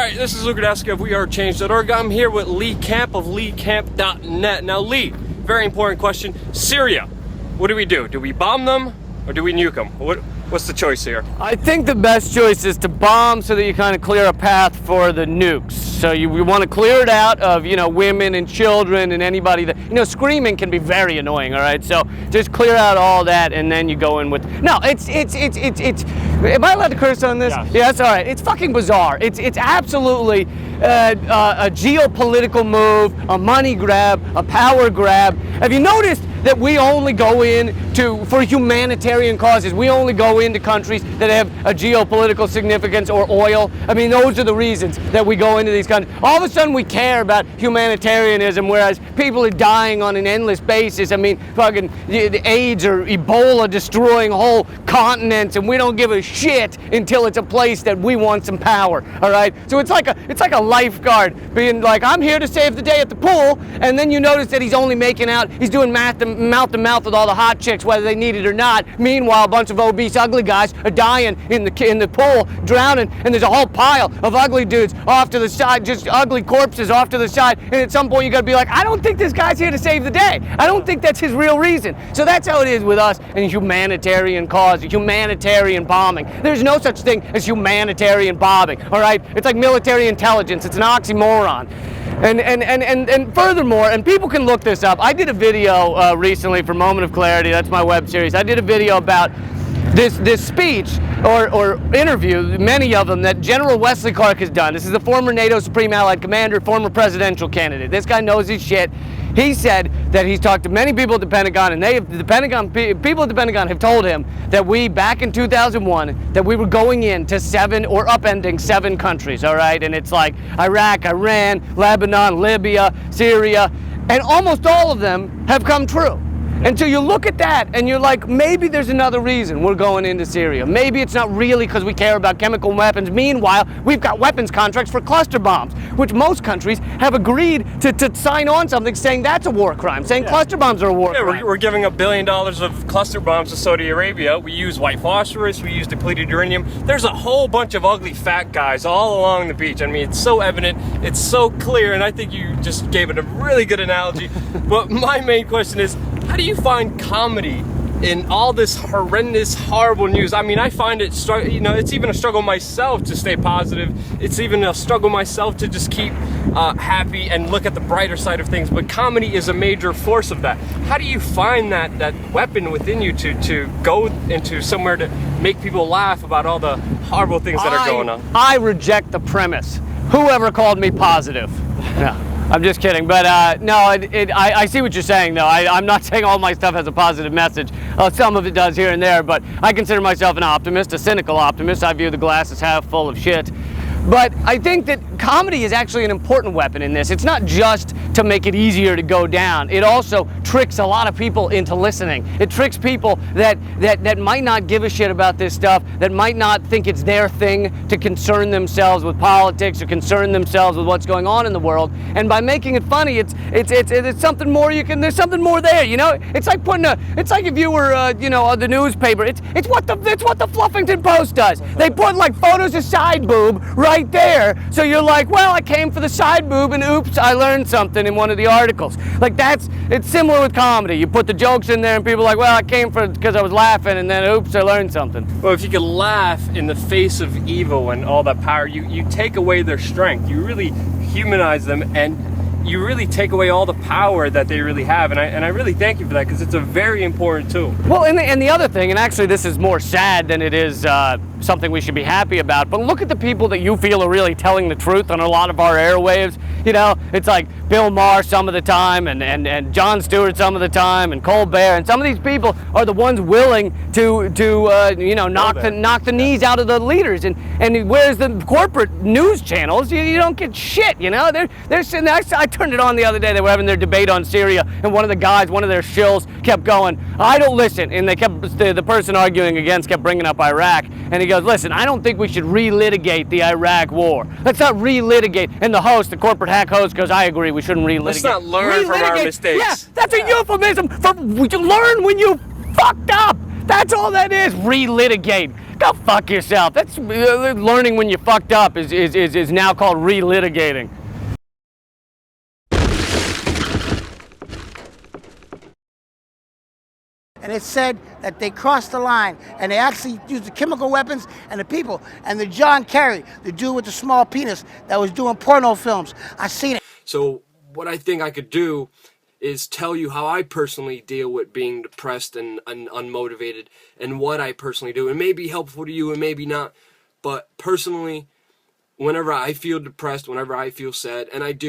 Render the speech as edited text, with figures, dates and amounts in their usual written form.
Alright, this is Rudkowski of WeAreChange.org. I'm here with Lee Camp of LeeCamp.net. Now Lee, very important question. Syria, what do we do? Do we bomb them or do we nuke them? What's the choice here? I think the best choice is to bomb so that you kind of clear a path for the nukes. So we want to clear it out of, women and children and anybody that, screaming can be very annoying, all right? So just clear out all that and then you go in with, no, it's, am I allowed to curse on this? Yes. Yeah, that's all right. It's fucking bizarre. It's absolutely a geopolitical move, a money grab, a power grab. Have you noticed that we only go in for humanitarian causes? We only go into countries that have a geopolitical significance or oil. I mean, those are the reasons that we go into these countries. All of a sudden we care about humanitarianism, whereas people are dying on an endless basis. I mean, fucking AIDS or Ebola destroying whole continents, and we don't give a shit until it's a place that we want some power, all right? So it's like a lifeguard being like, I'm here to save the day at the pool, and then you notice that he's only making out, he's doing mouth to mouth with all the hot chicks, whether they need it or not. Meanwhile, a bunch of obese, ugly guys are dying in the pool, drowning, and there's a whole pile of ugly dudes off to the side, just ugly corpses off to the side, and at some point you gotta be like, I don't think this guy's here to save the day. I don't think that's his real reason. So that's how it is with us and humanitarian cause, humanitarian bombing. There's no such thing as humanitarian bombing, all right? It's like military intelligence. It's an oxymoron. And furthermore, and people can look this up, I did a video recently for Moment of Clarity, that's my web series. I did a video about this speech or interview, many of them, that General Wesley Clark has done. This is the former NATO Supreme Allied Commander, former presidential candidate. This guy knows his shit. He said that he's talked to many people at the Pentagon, and people at the Pentagon have told him that back in 2001, that we were going into upending 7 countries, all right? And it's like Iraq, Iran, Lebanon, Libya, Syria, and almost all of them have come true. And so you look at that and you're like, maybe there's another reason we're going into Syria. Maybe it's not really because we care about chemical weapons. Meanwhile, we've got weapons contracts for cluster bombs, which most countries have agreed to sign on something saying that's a war crime, saying cluster bombs are a war crime. We're giving $1 billion of cluster bombs to Saudi Arabia. We use white phosphorus, we use depleted uranium. There's a whole bunch of ugly fat guys all along the beach. I mean, it's so evident, it's so clear, and I think you just gave it a really good analogy. But my main question is, how do you find comedy in all this horrendous, horrible news? I mean, I find it, it's even a struggle myself to stay positive. It's even a struggle myself to just keep happy and look at the brighter side of things. But comedy is a major force of that. How do you find that weapon within you to go into somewhere to make people laugh about all the horrible things that are going on? I reject the premise. Whoever called me positive. Yeah. I'm just kidding, but no, I see what you're saying, though. I'm not saying all my stuff has a positive message. Some of it does here and there, but I consider myself an optimist, a cynical optimist. I view the glass as half full of shit. But I think that comedy is actually an important weapon in this. It's not just to make it easier to go down. It also tricks a lot of people into listening. It tricks people that might not give a shit about this stuff, that might not think it's their thing to concern themselves with politics or concern themselves with what's going on in the world. And by making it funny, it's something more. There's something more there. It's like it's like if you were the newspaper. It's what the Fluffington Post does. They put like photos of side boob right there, so you're like, well, I came for the side boob, and oops, I learned something in one of the articles. Like it's similar with comedy. You put the jokes in there, and people are like, well, I came because I was laughing, and then oops, I learned something. Well, if you could laugh in the face of evil and all that power, you take away their strength. You really humanize them, and you really take away all the power that they really have, and I really thank you for that, because it's a very important tool. Well, and the other thing, and actually this is more sad than it is something we should be happy about, but look at the people that you feel are really telling the truth on a lot of our airwaves. It's like Bill Maher some of the time, and Jon Stewart some of the time, and Colbert, and some of these people are the ones willing to knock the knees out of the leaders, and whereas the corporate news channels, you don't get shit. They're sitting there. I turned it on the other day. They were having their debate on Syria, and one of their shills kept going, I don't listen, and they kept the person arguing against kept bringing up Iraq, and he goes, listen, I don't think we should relitigate the Iraq war. Let's not relitigate. And the corporate hack host goes, I agree, we shouldn't relitigate. Let's not learn from our mistakes. Yeah, that's a euphemism for learn when you fucked up. That's all that is, relitigate. Go fuck yourself. That's learning when you fucked up is now called relitigating. And it said that they crossed the line and they actually used the chemical weapons and the people. And the John Kerry, the dude with the small penis that was doing porno films, I seen it. So what I think I could do is tell you how I personally deal with being depressed and unmotivated, and what I personally do. It may be helpful to you and maybe not, but personally, whenever I feel depressed, whenever I feel sad, and I do,